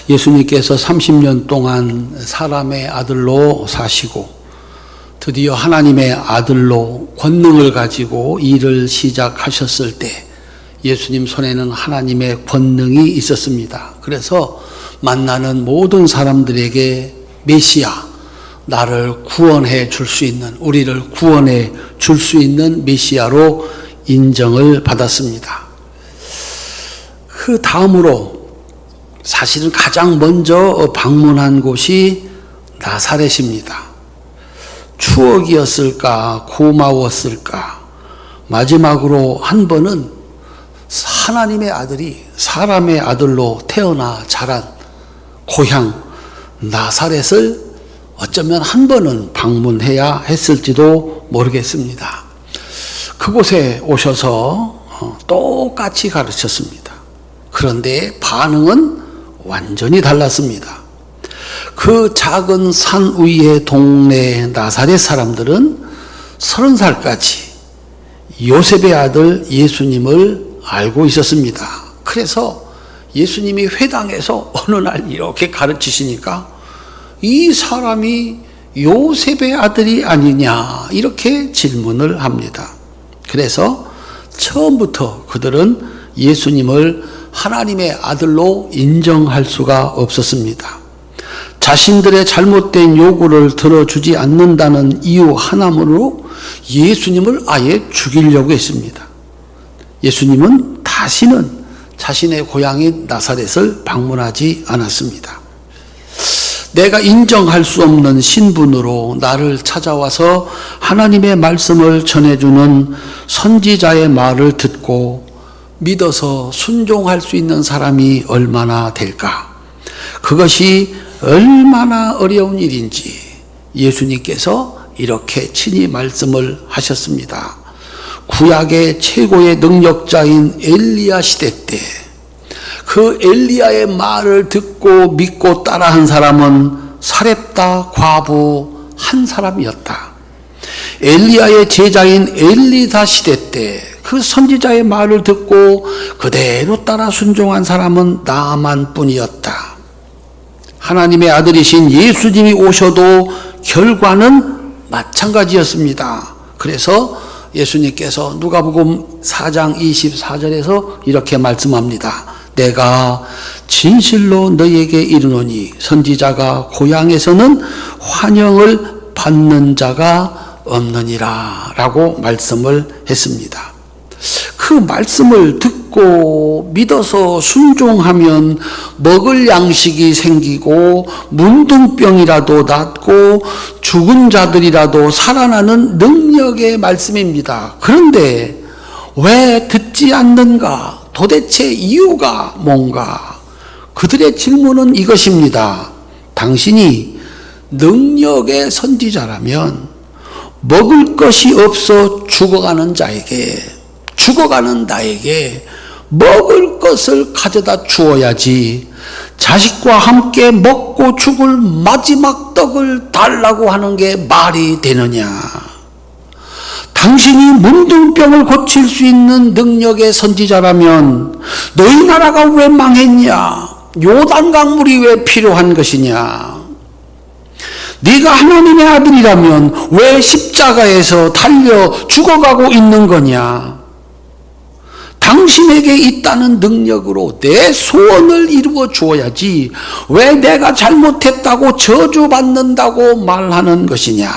예수님께서 30년 동안 사람의 아들로 사시고 드디어 하나님의 아들로 권능을 가지고 일을 시작하셨을 때 예수님 손에는 하나님의 권능이 있었습니다. 그래서 만나는 모든 사람들에게 메시아, 나를 구원해 줄 수 있는, 우리를 구원해 줄 수 있는 메시아로 인정을 받았습니다. 그 다음으로 사실은 가장 먼저 방문한 곳이 나사렛입니다. 추억이었을까, 고마웠을까. 마지막으로 한 번은 하나님의 아들이 사람의 아들로 태어나 자란 고향 나사렛을 어쩌면 한 번은 방문해야 했을지도 모르겠습니다. 그곳에 오셔서 똑같이 가르쳤습니다. 그런데 반응은 완전히 달랐습니다. 그 작은 산 위의 동네 나사렛 사람들은 30살까지 요셉의 아들 예수님을 알고 있었습니다. 그래서 예수님이 회당에서 어느 날 이렇게 가르치시니까 이 사람이 요셉의 아들이 아니냐 이렇게 질문을 합니다. 그래서 처음부터 그들은 예수님을 하나님의 아들로 인정할 수가 없었습니다. 자신들의 잘못된 요구를 들어주지 않는다는 이유 하나만으로 예수님을 아예 죽이려고 했습니다. 예수님은 다시는 자신의 고향인 나사렛을 방문하지 않았습니다. 내가 인정할 수 없는 신분으로 나를 찾아와서 하나님의 말씀을 전해주는 선지자의 말을 듣고 믿어서 순종할 수 있는 사람이 얼마나 될까? 그것이 얼마나 어려운 일인지 예수님께서 이렇게 친히 말씀을 하셨습니다. 구약의 최고의 능력자인 엘리야 시대 때 그 엘리야의 말을 듣고 믿고 따라한 사람은 사렙다 과부 한 사람이었다. 엘리야의 제자인 엘리사 시대 때 그 선지자의 말을 듣고 그대로 따라 순종한 사람은 나만 뿐이었다. 하나님의 아들이신 예수님이 오셔도 결과는 마찬가지였습니다. 그래서 예수님께서 누가복음 4장 24절에서 이렇게 말씀합니다. 내가 진실로 너희에게 이르노니 선지자가 고향에서는 환영을 받는 자가 없느니라 라고 말씀을 했습니다. 그 말씀을 듣고 믿어서 순종하면 먹을 양식이 생기고 문둥병이라도 낫고 죽은 자들이라도 살아나는 능력의 말씀입니다. 그런데 왜 듣지 않는가? 도대체 이유가 뭔가? 그들의 질문은 이것입니다. 당신이 능력의 선지자라면 먹을 것이 없어 죽어가는 나에게 먹을 것을 가져다 주어야지 자식과 함께 먹고 죽을 마지막 떡을 달라고 하는 게 말이 되느냐? 당신이 문둥병을 고칠 수 있는 능력의 선지자라면 너희 나라가 왜 망했냐? 요단강물이 왜 필요한 것이냐? 네가 하나님의 아들이라면 왜 십자가에서 달려 죽어가고 있는 거냐? 당신에게 있다는 능력으로 내 소원을 이루어 주어야지 왜 내가 잘못했다고 저주받는다고 말하는 것이냐?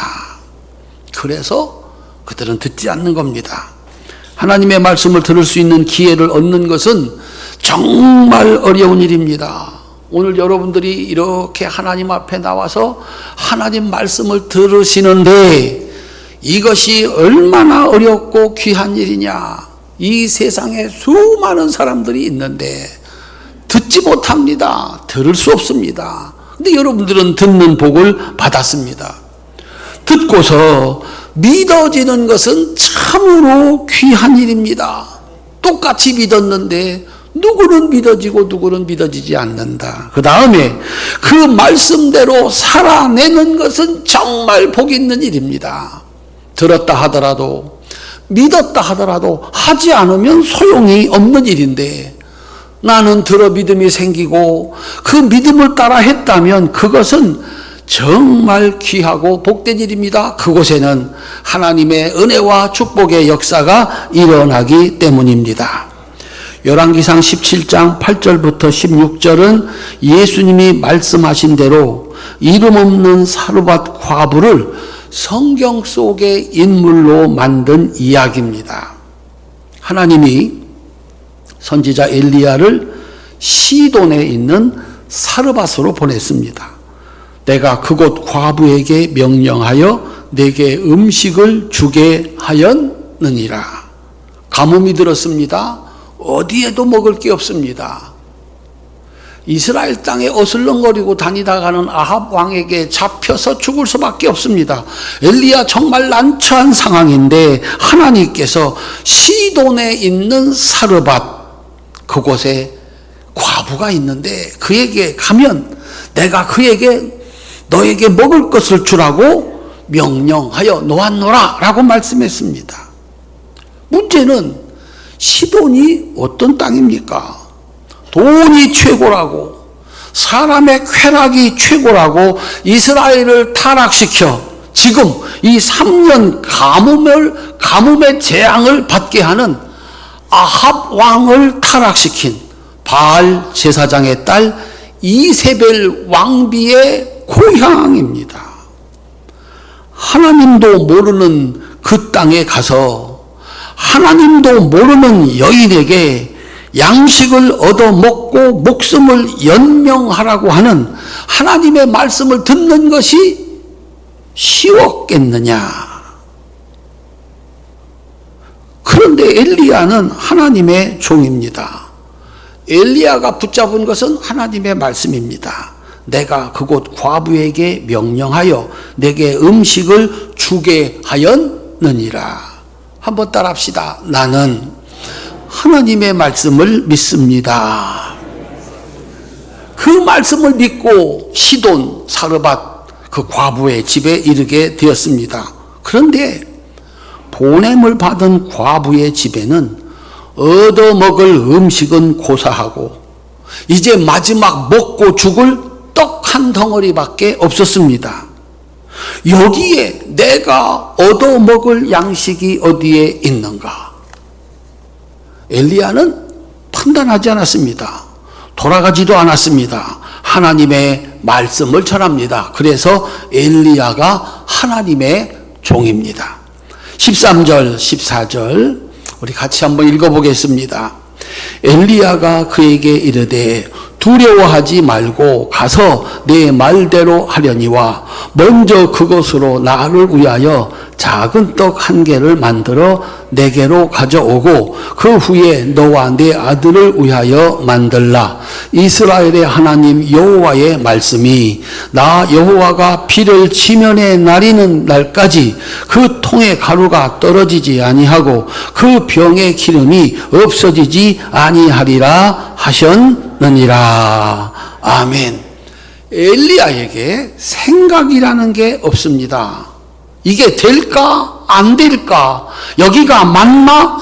그래서 그들은 듣지 않는 겁니다. 하나님의 말씀을 들을 수 있는 기회를 얻는 것은 정말 어려운 일입니다. 오늘 여러분들이 이렇게 하나님 앞에 나와서 하나님 말씀을 들으시는데 이것이 얼마나 어렵고 귀한 일이냐? 이 세상에 수많은 사람들이 있는데 듣지 못합니다. 들을 수 없습니다. 근데 여러분들은 듣는 복을 받았습니다. 듣고서 믿어지는 것은 참으로 귀한 일입니다. 똑같이 믿었는데 누구는 믿어지고 누구는 믿어지지 않는다. 그 다음에 그 말씀대로 살아내는 것은 정말 복 있는 일입니다. 들었다 하더라도 믿었다 하더라도 하지 않으면 소용이 없는 일인데 나는 들어 믿음이 생기고 그 믿음을 따라 했다면 그것은 정말 귀하고 복된 일입니다. 그곳에는 하나님의 은혜와 축복의 역사가 일어나기 때문입니다. 열왕기상 17장 8절부터 16절은 예수님이 말씀하신 대로 이름 없는 사르밧 과부를 성경 속의 인물로 만든 이야기입니다. 하나님이 선지자 엘리야를 시돈에 있는 사르밧으로 보냈습니다. 내가 그곳 과부에게 명령하여 내게 음식을 주게 하였느니라. 가뭄이 들었습니다. 어디에도 먹을 게 없습니다. 이스라엘 땅에 어슬렁거리고 다니다가는 아합 왕에게 잡혀서 죽을 수밖에 없습니다. 엘리야 정말 난처한 상황인데 하나님께서 시돈에 있는 사르밧 그곳에 과부가 있는데 그에게 가면 내가 그에게 너에게 먹을 것을 주라고 명령하여 놓았노라 라고 말씀했습니다. 문제는 시돈이 어떤 땅입니까? 돈이 최고라고, 사람의 쾌락이 최고라고 이스라엘을 타락시켜 지금 이 3년 가뭄의 재앙을 받게 하는 아합 왕을 타락시킨 바알 제사장의 딸 이세벨 왕비의 고향입니다. 하나님도 모르는 그 땅에 가서 하나님도 모르는 여인에게 양식을 얻어먹고 목숨을 연명하라고 하는 하나님의 말씀을 듣는 것이 쉬웠겠느냐? 그런데 엘리야는 하나님의 종입니다. 엘리야가 붙잡은 것은 하나님의 말씀입니다. 내가 그곳 과부에게 명령하여 내게 음식을 주게 하였느니라. 한번 따라합시다. 나는 하나님의 말씀을 믿습니다. 그 말씀을 믿고 시돈 사르밧 그 과부의 집에 이르게 되었습니다. 그런데 보냄을 받은 과부의 집에는 얻어먹을 음식은 고사하고 이제 마지막 먹고 죽을 떡 한 덩어리밖에 없었습니다. 여기에 내가 얻어먹을 양식이 어디에 있는가? 엘리야는 판단하지 않았습니다. 돌아가지도 않았습니다. 하나님의 말씀을 전합니다. 그래서 엘리야가 하나님의 종입니다. 13절, 14절 우리 같이 한번 읽어보겠습니다. 엘리야가 그에게 이르되 두려워하지 말고 가서 내 말대로 하려니와 먼저 그것으로 나를 위하여 작은 떡 한 개를 만들어 내게로 가져오고 그 후에 너와 내 아들을 위하여 만들라. 이스라엘의 하나님 여호와의 말씀이 나 여호와가 비를 지면에 내리는 날까지 그 통의 가루가 떨어지지 아니하고 그 병의 기름이 없어지지 아니하리라 하셨느니라. 아멘. 엘리야에게 생각이라는 게 없습니다. 이게 될까? 안 될까? 여기가 맞나?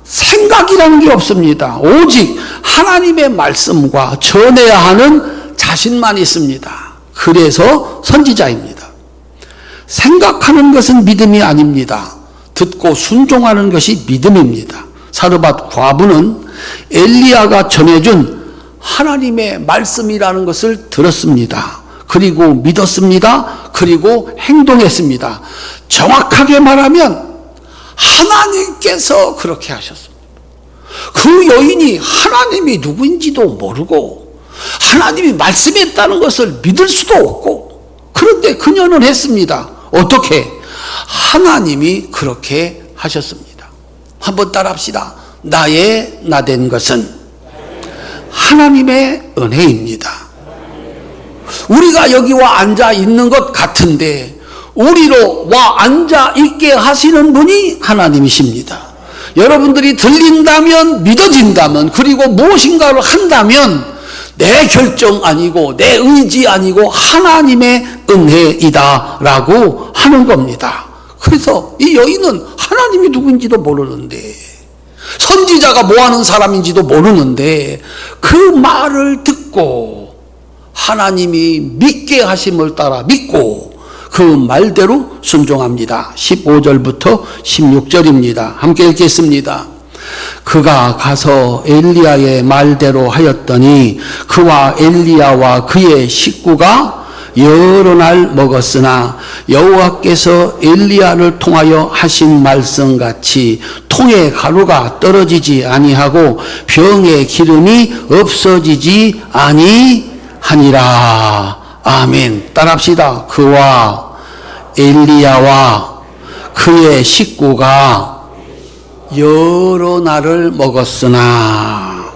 생각이라는 게 없습니다. 오직 하나님의 말씀과 전해야 하는 자신만 있습니다. 그래서 선지자입니다. 생각하는 것은 믿음이 아닙니다. 듣고 순종하는 것이 믿음입니다. 사르밧 과부는 엘리야가 전해준 하나님의 말씀이라는 것을 들었습니다. 그리고 믿었습니다. 그리고 행동했습니다. 정확하게 말하면 하나님께서 그렇게 하셨습니다. 그 여인이 하나님이 누구인지도 모르고 하나님이 말씀했다는 것을 믿을 수도 없고 그런데 그녀는 했습니다. 어떻게? 하나님이 그렇게 하셨습니다. 한번 따라합시다. 나의 나된 것은 하나님의 은혜입니다. 우리가 여기 와 앉아 있는 것 같은데 우리로 와 앉아 있게 하시는 분이 하나님이십니다. 여러분들이 들린다면, 믿어진다면, 그리고 무엇인가를 한다면 내 결정 아니고 내 의지 아니고 하나님의 은혜이다라고 하는 겁니다. 그래서 이 여인은 하나님이 누구인지도 모르는데 선지자가 뭐 하는 사람인지도 모르는데 그 말을 듣고 하나님이 믿게 하심을 따라 믿고 그 말대로 순종합니다. 15절부터 16절입니다. 함께 읽겠습니다. 그가 가서 엘리야의 말대로 하였더니 그와 엘리야와 그의 식구가 여러 날 먹었으나 여호와께서 엘리야를 통하여 하신 말씀같이 통에 가루가 떨어지지 아니하고 병에 기름이 없어지지 아니하니라. 아멘. 따라합시다. 그와 엘리야와 그의 식구가 여러 날을 먹었으나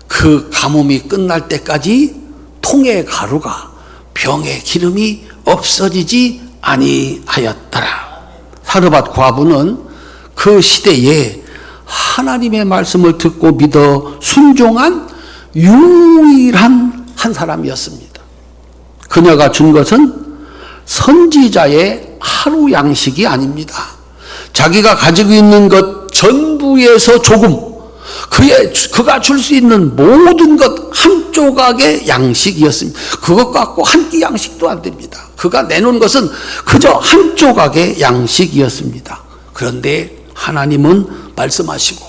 그 가뭄이 끝날 때까지 통의 가루가 병의 기름이 없어지지 아니하였더라. 사르밧 과부는 그 시대에 하나님의 말씀을 듣고 믿어 순종한 유일한 한 사람이었습니다. 그녀가 준 것은 선지자의 하루 양식이 아닙니다. 자기가 가지고 있는 것 전부에서 조금, 그가 줄 수 있는 모든 것 한 조각의 양식이었습니다. 그것 갖고 한 끼 양식도 안 됩니다. 그가 내놓은 것은 그저 한 조각의 양식이었습니다. 그런데 하나님은 말씀하시고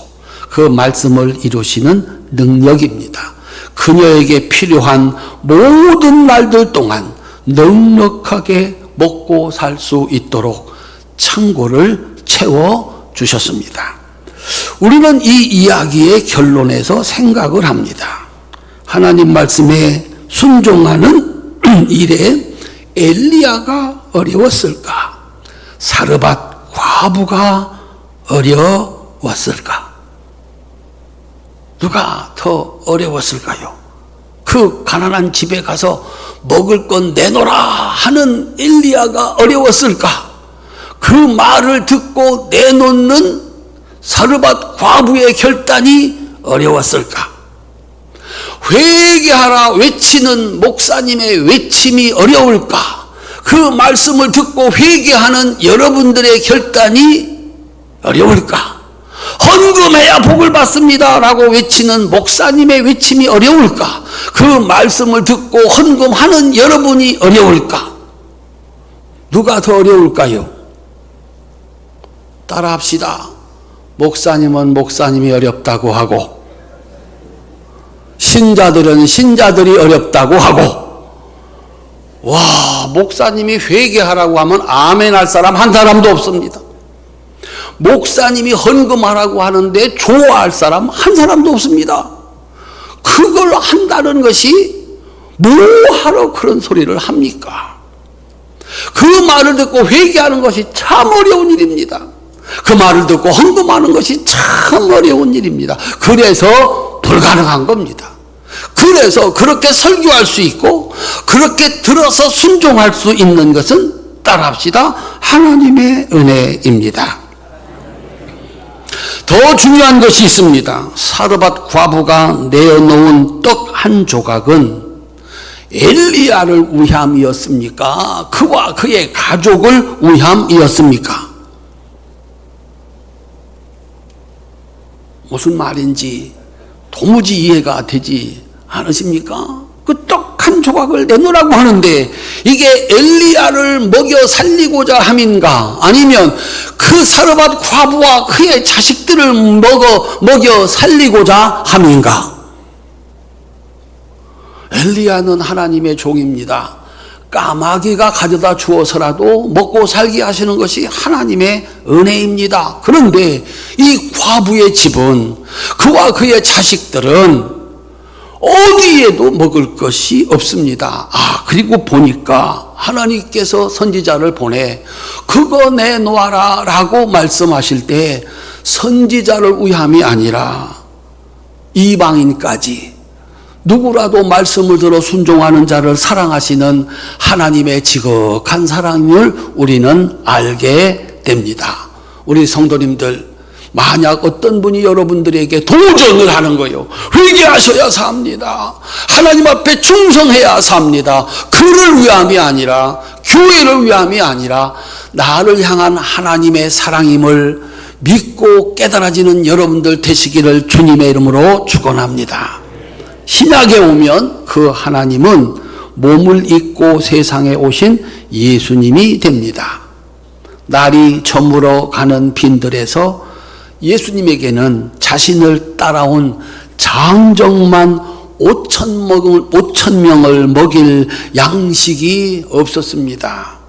그 말씀을 이루시는 능력입니다. 그녀에게 필요한 모든 날들 동안 넉넉하게 먹고 살 수 있도록 창고를 채워주셨습니다. 우리는 이 이야기의 결론에서 생각을 합니다. 하나님 말씀에 순종하는 일에 엘리야가 어려웠을까? 사르밧 과부가 어려웠을까? 누가 더 어려웠을까요? 그 가난한 집에 가서 먹을 건 내놓으라 하는 엘리야가 어려웠을까? 그 말을 듣고 내놓는 사르밧 과부의 결단이 어려웠을까? 회개하라 외치는 목사님의 외침이 어려울까? 그 말씀을 듣고 회개하는 여러분들의 결단이 어려울까? 헌금해야 복을 받습니다 라고 외치는 목사님의 외침이 어려울까? 그 말씀을 듣고 헌금하는 여러분이 어려울까? 누가 더 어려울까요? 따라합시다. 목사님은 목사님이 어렵다고 하고 신자들은 신자들이 어렵다고 하고, 와, 목사님이 회개하라고 하면 아멘 할 사람 한 사람도 없습니다. 목사님이 헌금하라고 하는데 좋아할 사람 한 사람도 없습니다. 그걸 한다는 것이 뭐하러 그런 소리를 합니까? 그 말을 듣고 회개하는 것이 참 어려운 일입니다. 그 말을 듣고 헌금하는 것이 참 어려운 일입니다. 그래서 불가능한 겁니다. 그래서 그렇게 설교할 수 있고 그렇게 들어서 순종할 수 있는 것은 따라합시다. 하나님의 은혜입니다. 더 중요한 것이 있습니다. 사르밧 과부가 내어놓은 떡 한 조각은 엘리야를 위함이었습니까? 그와 그의 가족을 위함이었습니까? 무슨 말인지 도무지 이해가 되지 않으십니까? 그 떡 한 조각을 내놓으라고 하는데 이게 엘리야를 먹여 살리고자 함인가? 아니면 그 사르밧 과부와 그의 자식들을 먹여 살리고자 함인가? 엘리야는 하나님의 종입니다. 까마귀가 가져다 주어서라도 먹고 살게 하시는 것이 하나님의 은혜입니다. 그런데 이 과부의 집은, 그와 그의 자식들은 어디에도 먹을 것이 없습니다. 그리고 보니까 하나님께서 선지자를 보내 그거 내놓아라 라고 말씀하실 때 선지자를 위함이 아니라 이방인까지 누구라도 말씀을 들어 순종하는 자를 사랑하시는 하나님의 지극한 사랑을 우리는 알게 됩니다. 우리 성도님들, 만약 어떤 분이 여러분들에게 도전을 하는 거예요. 회개하셔야 삽니다. 하나님 앞에 충성해야 삽니다. 그를 위함이 아니라, 교회를 위함이 아니라 나를 향한 하나님의 사랑임을 믿고 깨달아지는 여러분들 되시기를 주님의 이름으로 축원합니다. 신약에 오면 그 하나님은 몸을 입고 세상에 오신 예수님이 됩니다. 날이 저물어 가는 빈들에서 예수님에게는 자신을 따라온 장정만 5천 명을 먹일 양식이 없었습니다.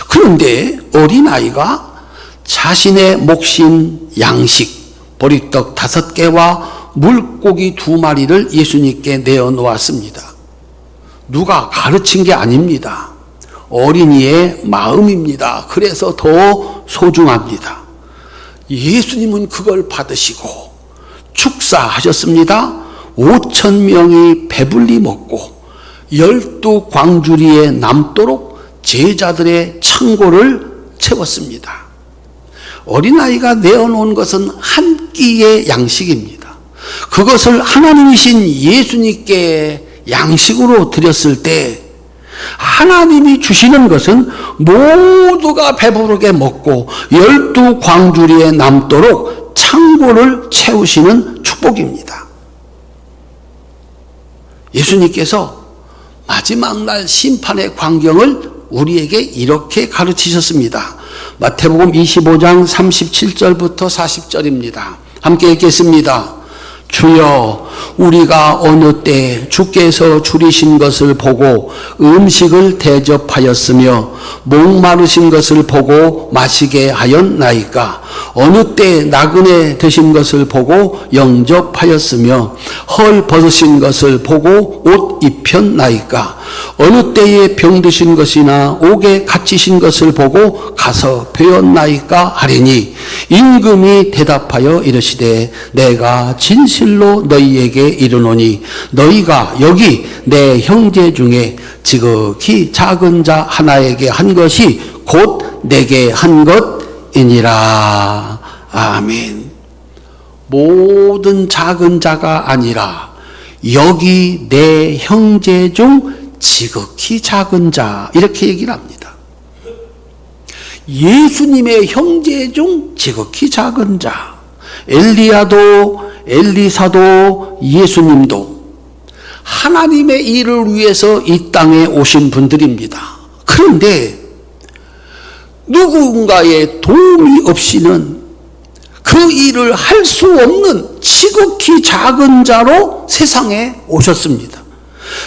그런데 어린아이가 자신의 몫인 양식, 보리떡 5개와 물고기 2마리를 예수님께 내어놓았습니다. 누가 가르친 게 아닙니다. 어린이의 마음입니다. 그래서 더 소중합니다. 예수님은 그걸 받으시고 축사하셨습니다. 5천 명이 배불리 먹고 12광주리에 남도록 제자들의 창고를 채웠습니다. 어린아이가 내어놓은 것은 한 끼의 양식입니다. 그것을 하나님이신 예수님께 양식으로 드렸을 때 하나님이 주시는 것은 모두가 배부르게 먹고 12광주리에 남도록 창고를 채우시는 축복입니다. 예수님께서 마지막 날 심판의 광경을 우리에게 이렇게 가르치셨습니다. 마태복음 25장 37절부터 40절입니다. 함께 읽겠습니다. 주여, 우리가 어느 때 주께서 줄이신 것을 보고 음식을 대접하였으며 목마르신 것을 보고 마시게 하였나이까? 어느 때 나그네 되신 것을 보고 영접하였으며 헐 벗으신 것을 보고 옷 입혔나이까? 어느 때에 병드신 것이나 옥에 갇히신 것을 보고 가서 배웠나이까 하리니, 임금이 대답하여 이르시되 내가 진실로 너희에게 이르노니 너희가 여기 내 형제 중에 지극히 작은 자 하나에게 한 것이 곧 내게 한 것이니라. 아멘. 모든 작은 자가 아니라 여기 내 형제 중 지극히 작은 자, 이렇게 얘기를 합니다. 예수님의 형제 중 지극히 작은 자, 엘리야도 엘리사도 예수님도 하나님의 일을 위해서 이 땅에 오신 분들입니다. 그런데 누군가의 도움이 없이는 그 일을 할 수 없는 지극히 작은 자로 세상에 오셨습니다.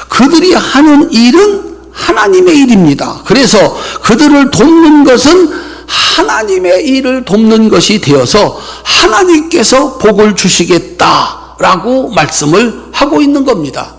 그들이 하는 일은 하나님의 일입니다. 그래서 그들을 돕는 것은 하나님의 일을 돕는 것이 되어서 하나님께서 복을 주시겠다라고 말씀을 하고 있는 겁니다.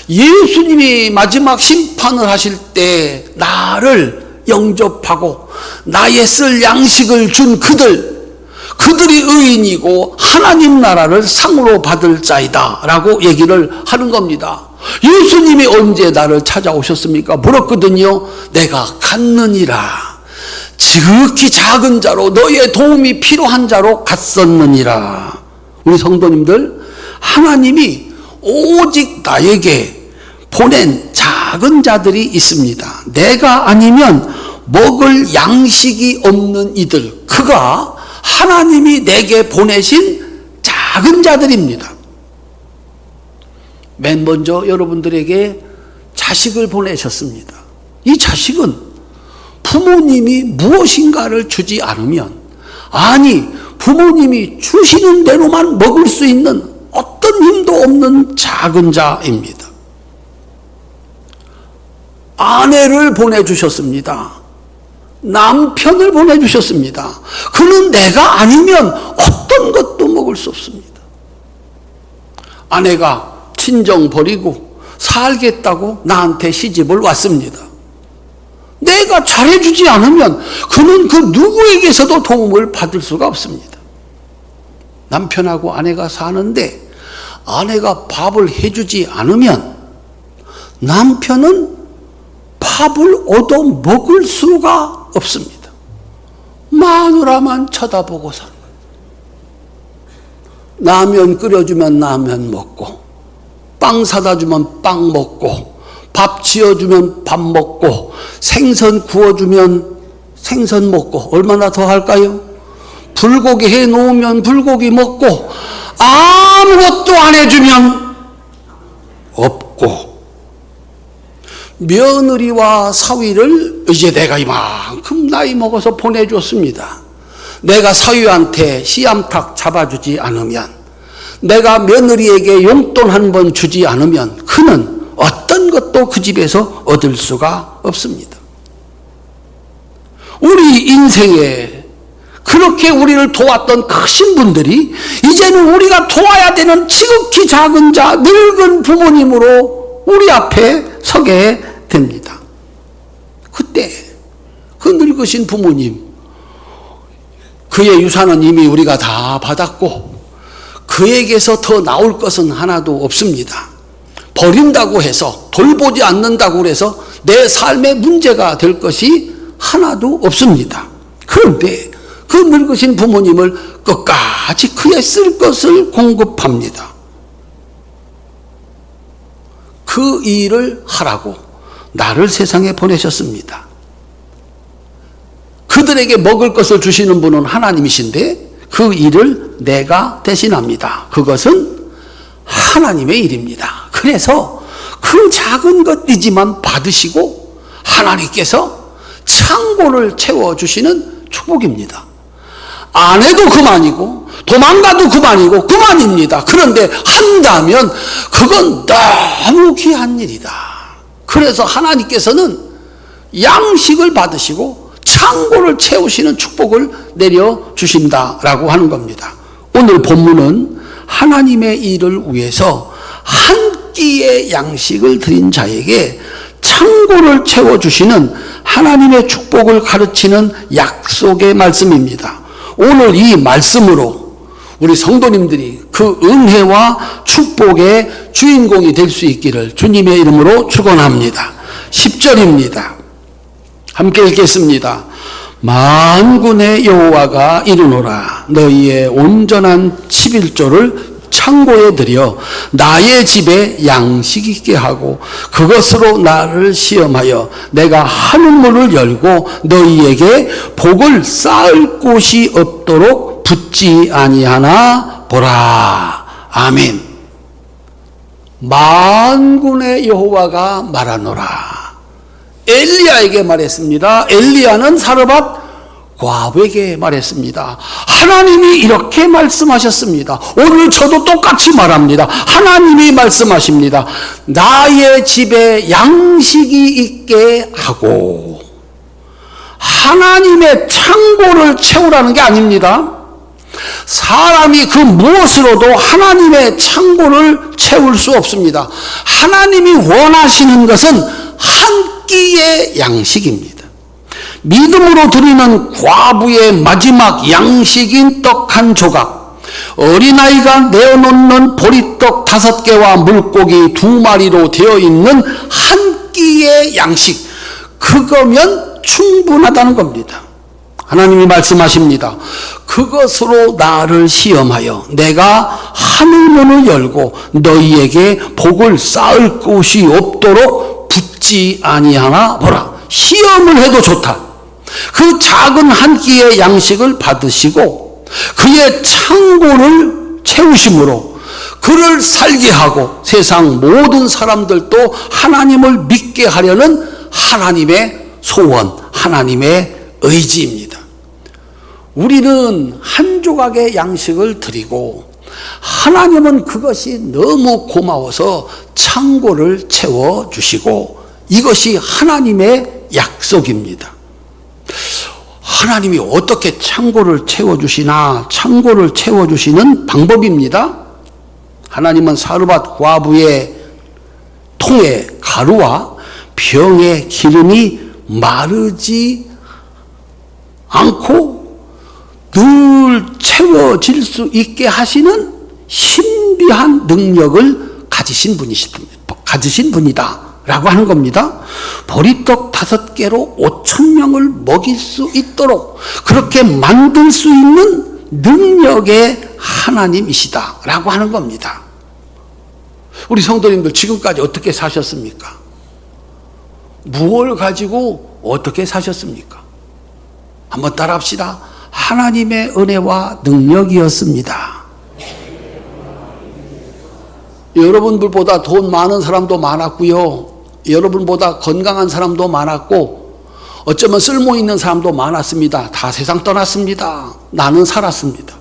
예수님이 마지막 심판을 하실 때 나를 영접하고 나의 쓸 양식을 준 그들이 의인이고 하나님 나라를 상으로 받을 자이다 라고 얘기를 하는 겁니다. 예수님이 언제 나를 찾아오셨습니까? 물었거든요. 내가 갔느니라. 지극히 작은 자로, 너의 도움이 필요한 자로 갔었느니라. 우리 성도님들, 하나님이 오직 나에게 보낸 작은 자들이 있습니다. 내가 아니면 먹을 양식이 없는 이들, 그가 하나님이 내게 보내신 작은 자들입니다. 맨 먼저 여러분들에게 자식을 보내셨습니다. 이 자식은 부모님이 무엇인가를 주지 않으면, 아니 부모님이 주시는 대로만 먹을 수 있는 어떤 힘도 없는 작은 자입니다. 아내를 보내주셨습니다. 남편을 보내주셨습니다. 그는 내가 아니면 어떤 것도 먹을 수 없습니다. 아내가 친정 버리고 살겠다고 나한테 시집을 왔습니다. 내가 잘해주지 않으면 그는 그 누구에게서도 도움을 받을 수가 없습니다. 남편하고 아내가 사는데 아내가 밥을 해주지 않으면 남편은 밥을 얻어 먹을 수가 없습니다. 마누라만 쳐다보고 사는 거예요. 라면 끓여주면 라면 먹고, 빵 사다 주면 빵 먹고, 밥 지어주면 밥 먹고, 생선 구워주면 생선 먹고, 얼마나 더 할까요? 불고기 해놓으면 불고기 먹고 아무것도 안 해주면 없고, 며느리와 사위를 이제 내가 이만큼 나이 먹어서 보내줬습니다. 내가 사위한테 씨암탉 잡아주지 않으면, 내가 며느리에게 용돈 한 번 주지 않으면 그는 어떤 것도 그 집에서 얻을 수가 없습니다. 우리 인생에 그렇게 우리를 도왔던 크신 분들이 이제는 우리가 도와야 되는 지극히 작은 자, 늙은 부모님으로 우리 앞에 서게 됩니다. 그때 그 늙으신 부모님, 그의 유산은 이미 우리가 다 받았고 그에게서 더 나올 것은 하나도 없습니다. 버린다고 해서, 돌보지 않는다고 해서 내 삶에 문제가 될 것이 하나도 없습니다. 그런데 그 늙으신 부모님을 끝까지 그의 쓸 것을 공급합니다. 그 일을 하라고 나를 세상에 보내셨습니다. 그들에게 먹을 것을 주시는 분은 하나님이신데 그 일을 내가 대신합니다. 그것은 하나님의 일입니다. 그래서 그 작은 것이지만 받으시고 하나님께서 창고를 채워주시는 축복입니다. 안 해도 그만이고 도망가도 그만이고 그만입니다. 그런데 한다면 그건 너무 귀한 일이다. 그래서 하나님께서는 양식을 받으시고 창고를 채우시는 축복을 내려주신다라고 하는 겁니다. 오늘 본문은 하나님의 일을 위해서 한 끼의 양식을 드린 자에게 창고를 채워주시는 하나님의 축복을 가르치는 약속의 말씀입니다. 오늘 이 말씀으로 우리 성도님들이 그 은혜와 축복의 주인공이 될 수 있기를 주님의 이름으로 축원합니다. 10절입니다. 함께 읽겠습니다. 만군의 여호와가 이르노라. 너희의 온전한 11조를 창고에 들여 나의 집에 양식 있게 하고 그것으로 나를 시험하여 내가 하늘문을 열고 너희에게 복을 쌓을 곳이 없도록 붙지 아니하나 보라. 아멘. 만군의 여호와가 말하노라. 엘리야에게 말했습니다. 엘리야는 사르밧 과부에게 말했습니다. 하나님이 이렇게 말씀하셨습니다. 오늘 저도 똑같이 말합니다. 하나님이 말씀하십니다. 나의 집에 양식이 있게 하고, 하나님의 창고를 채우라는 게 아닙니다. 사람이 그 무엇으로도 하나님의 창고를 채울 수 없습니다. 하나님이 원하시는 것은 한 끼의 양식입니다. 믿음으로 드리는 과부의 마지막 양식인 떡 한 조각, 어린아이가 내어놓는 보리떡 5개와 물고기 2마리로 되어 있는 한 끼의 양식, 그거면 충분하다는 겁니다. 하나님이 말씀하십니다. 그것으로 나를 시험하여 내가 하늘문을 열고 너희에게 복을 쌓을 곳이 없도록 붙지 아니하나 보라. 시험을 해도 좋다. 그 작은 한 끼의 양식을 받으시고 그의 창고를 채우심으로 그를 살게 하고 세상 모든 사람들도 하나님을 믿게 하려는 하나님의 소원, 하나님의 의지입니다. 우리는 한 조각의 양식을 드리고 하나님은 그것이 너무 고마워서 창고를 채워주시고, 이것이 하나님의 약속입니다. 하나님이 어떻게 창고를 채워주시나? 창고를 채워주시는 방법입니다. 하나님은 사르밧 과부의 통에 가루와 병에 기름이 마르지 않고 늘 채워질 수 있게 하시는 신비한 능력을 가지신 분이다 라고 하는 겁니다. 보리떡 5개로 5,000명을 먹일 수 있도록 그렇게 만들 수 있는 능력의 하나님이시다 라고 하는 겁니다. 우리 성도님들 지금까지 어떻게 사셨습니까? 무엇을 가지고 어떻게 사셨습니까? 한번 따라합시다. 하나님의 은혜와 능력이었습니다. 여러분들보다 돈 많은 사람도 많았고요. 여러분보다 건강한 사람도 많았고 어쩌면 쓸모 있는 사람도 많았습니다. 다 세상 떠났습니다. 나는 살았습니다.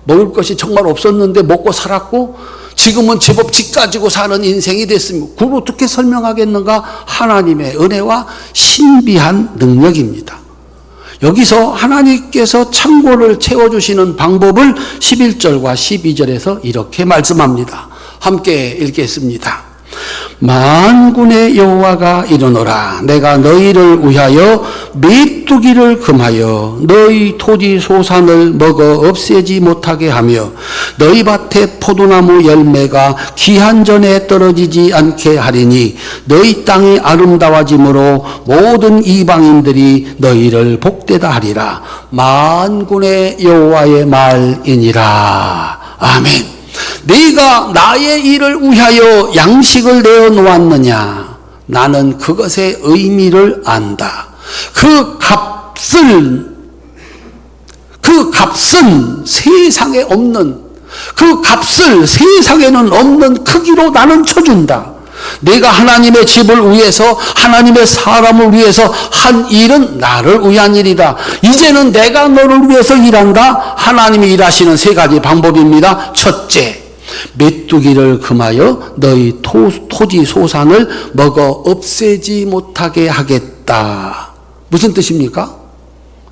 먹을 것이 정말 없었는데 먹고 살았고 지금은 제법 집 가지고 사는 인생이 됐습니다. 그걸 어떻게 설명하겠는가? 하나님의 은혜와 신비한 능력입니다. 여기서 하나님께서 창고를 채워주시는 방법을 11절과 12절에서 이렇게 말씀합니다. 함께 읽겠습니다. 만군의 여호와가 이르노라. 내가 너희를 위하여 메뚜기를 금하여 너희 토지 소산을 먹어 없애지 못하게 하며 너희 밭에 포도나무 열매가 기한 전에 떨어지지 않게 하리니 너희 땅이 아름다워짐으로 모든 이방인들이 너희를 복되다 하리라. 만군의 여호와의 말이니라. 아멘. 네가 나의 일을 위하여 양식을 내어 놓았느냐? 나는 그것의 의미를 안다. 그 값은 세상에 없는, 그 값을 세상에는 없는 크기로 나는 쳐준다. 내가 하나님의 집을 위해서, 하나님의 사람을 위해서 한 일은 나를 위한 일이다. 이제는 내가 너를 위해서 일한다. 하나님이 일하시는 세 가지 방법입니다. 첫째, 메뚜기를 금하여 너희 토지 소산을 먹어 없애지 못하게 하겠다. 무슨 뜻입니까?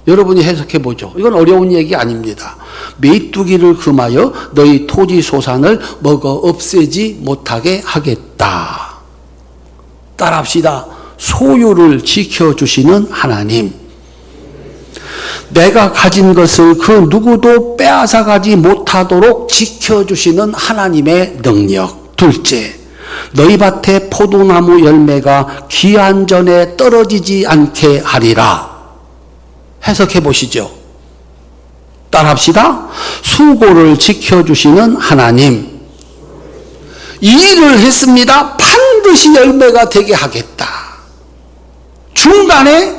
여러분이 해석해 보죠. 이건 어려운 얘기 아닙니다. 메뚜기를 금하여 너희 토지 소산을 먹어 없애지 못하게 하겠다. 따라합시다. 소유를 지켜주시는 하나님. 내가 가진 것을 그 누구도 빼앗아가지 못하도록 지켜주시는 하나님의 능력. 둘째, 너희 밭에 포도나무 열매가 기한 전에 떨어지지 않게 하리라. 해석해 보시죠. 따라합시다. 수고를 지켜주시는 하나님. 이 일을 했습니다. 반드시 열매가 되게 하겠다. 중간에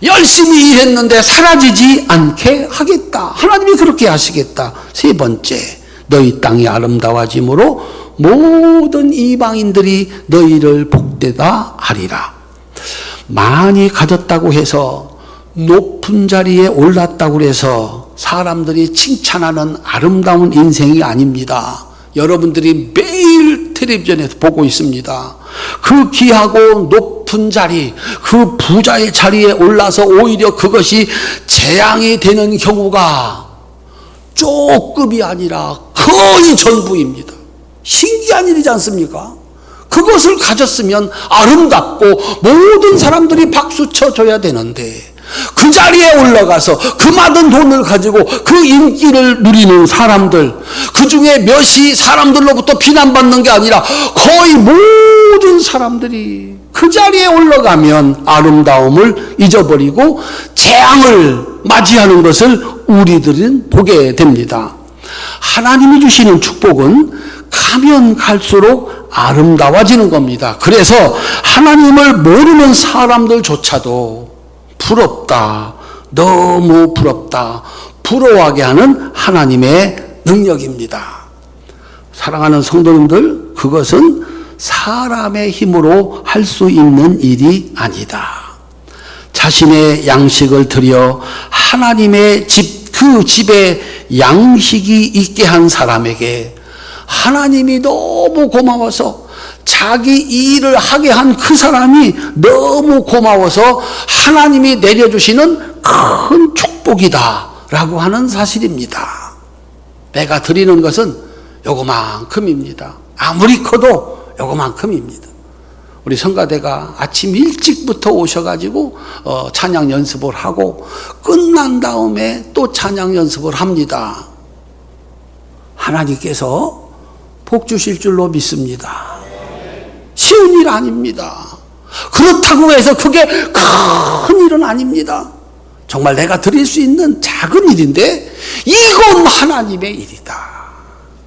열심히 일했는데 사라지지 않게 하겠다. 하나님이 그렇게 하시겠다. 세 번째, 너희 땅이 아름다워짐으로 모든 이방인들이 너희를 복되다 하리라. 많이 가졌다고 해서 높은 자리에 올랐다고 해서 사람들이 칭찬하는 아름다운 인생이 아닙니다. 여러분들이 매일 텔레비전에서 보고 있습니다. 그 귀하고 높은 자리, 그 부자의 자리에 올라서 오히려 그것이 재앙이 되는 경우가 조금이 아니라 거의 전부입니다. 신기한 일이지 않습니까? 그것을 가졌으면 아름답고 모든 사람들이 박수 쳐줘야 되는데 그 자리에 올라가서 그 많은 돈을 가지고 그 인기를 누리는 사람들, 그 중에 몇이 사람들로부터 비난받는 게 아니라 거의 모든 사람들이 그 자리에 올라가면 아름다움을 잊어버리고 재앙을 맞이하는 것을 우리들은 보게 됩니다. 하나님이 주시는 축복은 가면 갈수록 아름다워지는 겁니다. 그래서 하나님을 모르는 사람들조차도 부럽다, 너무 부럽다, 부러워하게 하는 하나님의 능력입니다. 사랑하는 성도님들, 그것은 사람의 힘으로 할 수 있는 일이 아니다. 자신의 양식을 들여 하나님의 집, 그 집에 양식이 있게 한 사람에게 하나님이 너무 고마워서 자기 일을 하게 한 그 사람이 너무 고마워서 하나님이 내려주시는 큰 축복이다 라고 하는 사실입니다. 내가 드리는 것은 요거만큼입니다. 아무리 커도 요거만큼입니다. 우리 성가대가 아침 일찍부터 오셔가지고 찬양 연습을 하고 끝난 다음에 또 찬양 연습을 합니다. 하나님께서 복 주실 줄로 믿습니다. 쉬운 일 아닙니다. 그렇다고 해서 그게 큰 일은 아닙니다. 정말 내가 드릴 수 있는 작은 일인데 이건 하나님의 일이다.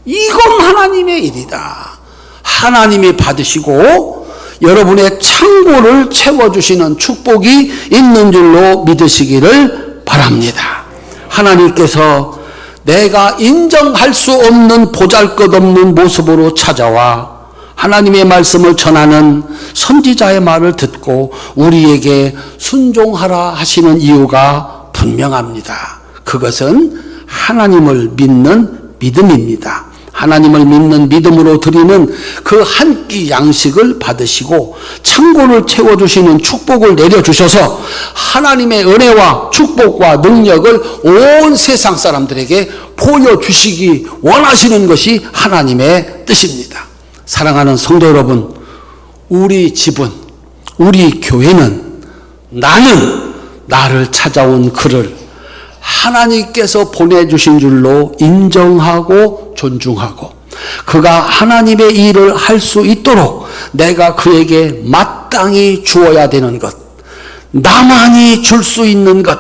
이건 하나님의 일이다. 하나님이 받으시고 여러분의 창고를 채워주시는 축복이 있는 줄로 믿으시기를 바랍니다. 하나님께서 내가 인정할 수 없는 보잘것없는 모습으로 찾아와 하나님의 말씀을 전하는 선지자의 말을 듣고 우리에게 순종하라 하시는 이유가 분명합니다. 그것은 하나님을 믿는 믿음입니다. 하나님을 믿는 믿음으로 드리는 그 한 끼 양식을 받으시고 창고를 채워주시는 축복을 내려주셔서 하나님의 은혜와 축복과 능력을 온 세상 사람들에게 보여주시기 원하시는 것이 하나님의 뜻입니다. 사랑하는 성도 여러분, 우리 집은, 우리 교회는 나를 찾아온 그를 하나님께서 보내주신 줄로 인정하고 존중하고 그가 하나님의 일을 할 수 있도록 내가 그에게 마땅히 주어야 되는 것, 나만이 줄 수 있는 것,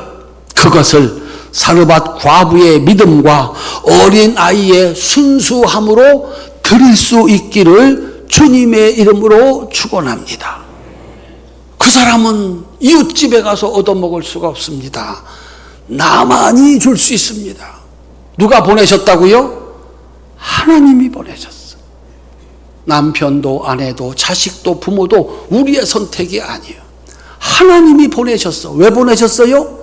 그것을 사르밧 과부의 믿음과 어린아이의 순수함으로 드릴 수 있기를 주님의 이름으로 축원합니다. 그 사람은 이웃집에 가서 얻어먹을 수가 없습니다. 나만이 줄 수 있습니다. 누가 보내셨다고요? 하나님이 보내셨어. 남편도 아내도 자식도 부모도 우리의 선택이 아니에요. 하나님이 보내셨어. 왜 보내셨어요?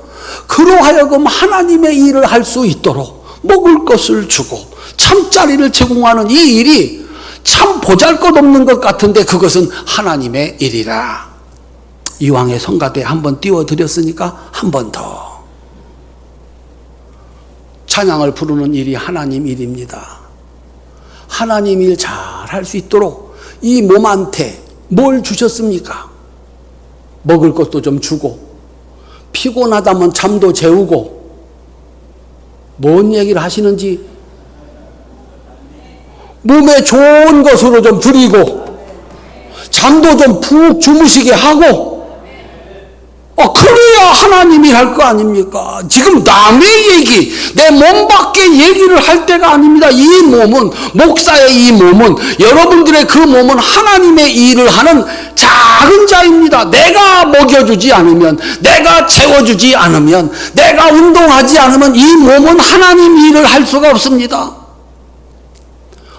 그로하여금 하나님의 일을 할 수 있도록 먹을 것을 주고 잠자리를 제공하는 이 일이 참 보잘것없는 것 같은데 그것은 하나님의 일이라. 이왕의 성가대 한번 띄워드렸으니까 한 번 더. 찬양을 부르는 일이 하나님 일입니다. 하나님 일 잘 할 수 있도록 이 몸한테 뭘 주셨습니까? 먹을 것도 좀 주고 피곤하다면 잠도 재우고 뭔 얘기를 하시는지 몸에 좋은 것으로 좀 드리고 잠도 좀 푹 주무시게 하고 그래야 하나님이 할 거 아닙니까? 지금 남의 얘기, 내 몸 밖의 얘기를 할 때가 아닙니다. 이 몸은, 목사의 이 몸은, 여러분들의 그 몸은 하나님의 일을 하는 작은 자입니다. 내가 먹여주지 않으면, 내가 채워주지 않으면, 내가 운동하지 않으면 이 몸은 하나님 일을 할 수가 없습니다.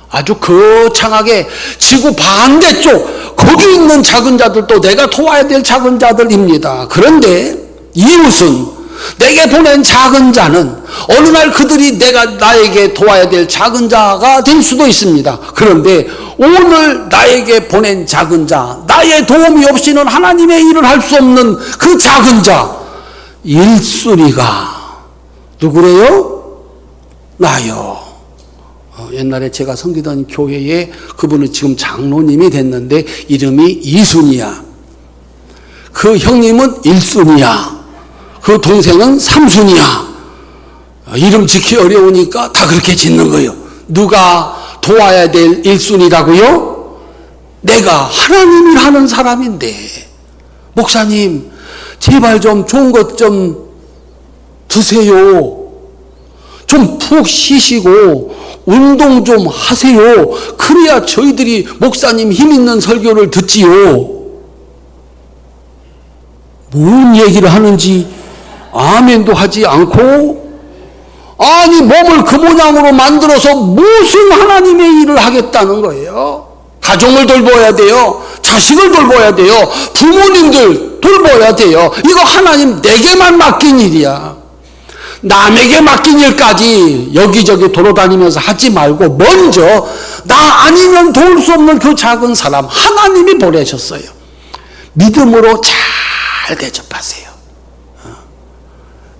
아주 거창하게 지구 반대쪽 거기 있는 작은 자들도 내가 도와야 될 작은 자들입니다. 그런데 이웃은 내게 보낸 작은 자는 어느 날 그들이 나에게 도와야 될 작은 자가 될 수도 있습니다. 그런데 오늘 나에게 보낸 작은 자, 나의 도움이 없이는 하나님의 일을 할 수 없는 그 작은 자, 1순위가 누구래요? 나요. 옛날에 제가 섬기던 교회에 그분은 지금 장로님이 됐는데 이름이 2순위야. 그 형님은 1순위야. 그 동생은 3순위야. 이름 짓기 어려우니까 다 그렇게 짓는 거예요. 누가 도와야 될 1순위라고요? 내가 하나님을 하는 사람인데 목사님 제발 좀 좋은 것 좀 드세요. 좀 푹 쉬시고 운동 좀 하세요. 그래야 저희들이 목사님 힘 있는 설교를 듣지요. 뭔 얘기를 하는지 아멘도 하지 않고, 아니 몸을 그 모양으로 만들어서 무슨 하나님의 일을 하겠다는 거예요. 가정을 돌봐야 돼요. 자식을 돌봐야 돼요. 부모님들 돌봐야 돼요. 이거 하나님 내게만 맡긴 일이야. 남에게 맡긴 일까지 여기저기 돌아다니면서 하지 말고 먼저 나 아니면 도울 수 없는 그 작은 사람 하나님이 보내셨어요. 믿음으로 잘 대접하세요.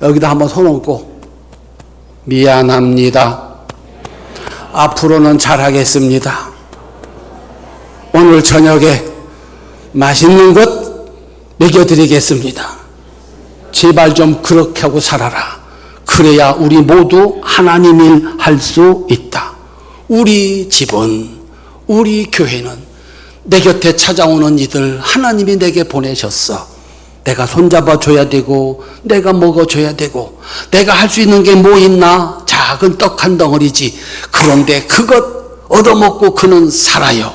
여기다 한번 손 얹고 미안합니다. 앞으로는 잘하겠습니다. 오늘 저녁에 맛있는 것 먹여드리겠습니다. 제발 좀 그렇게 하고 살아라. 그래야 우리 모두 하나님 일 할 수 있다. 우리 집은, 우리 교회는 내 곁에 찾아오는 이들 하나님이 내게 보내셨어. 내가 손잡아 줘야 되고 내가 먹어줘야 되고 내가 할 수 있는 게 뭐 있나? 작은 떡 한 덩어리지. 그런데 그것 얻어먹고 그는 살아요.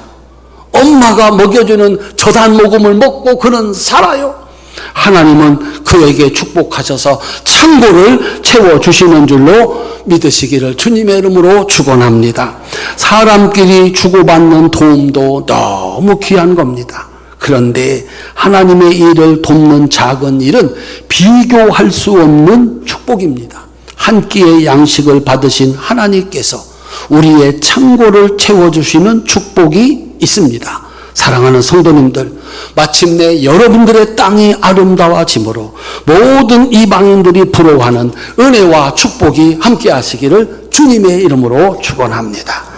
엄마가 먹여주는 젖 한 모금을 먹고 그는 살아요. 하나님은 그에게 축복하셔서 창고를 채워주시는 줄로 믿으시기를 주님의 이름으로 축원합니다. 사람끼리 주고받는 도움도 너무 귀한 겁니다. 그런데 하나님의 일을 돕는 작은 일은 비교할 수 없는 축복입니다. 한 끼의 양식을 받으신 하나님께서 우리의 창고를 채워주시는 축복이 있습니다. 사랑하는 성도님들, 마침내 여러분들의 땅이 아름다워지므로 모든 이방인들이 부러워하는 은혜와 축복이 함께 하시기를 주님의 이름으로 축원합니다.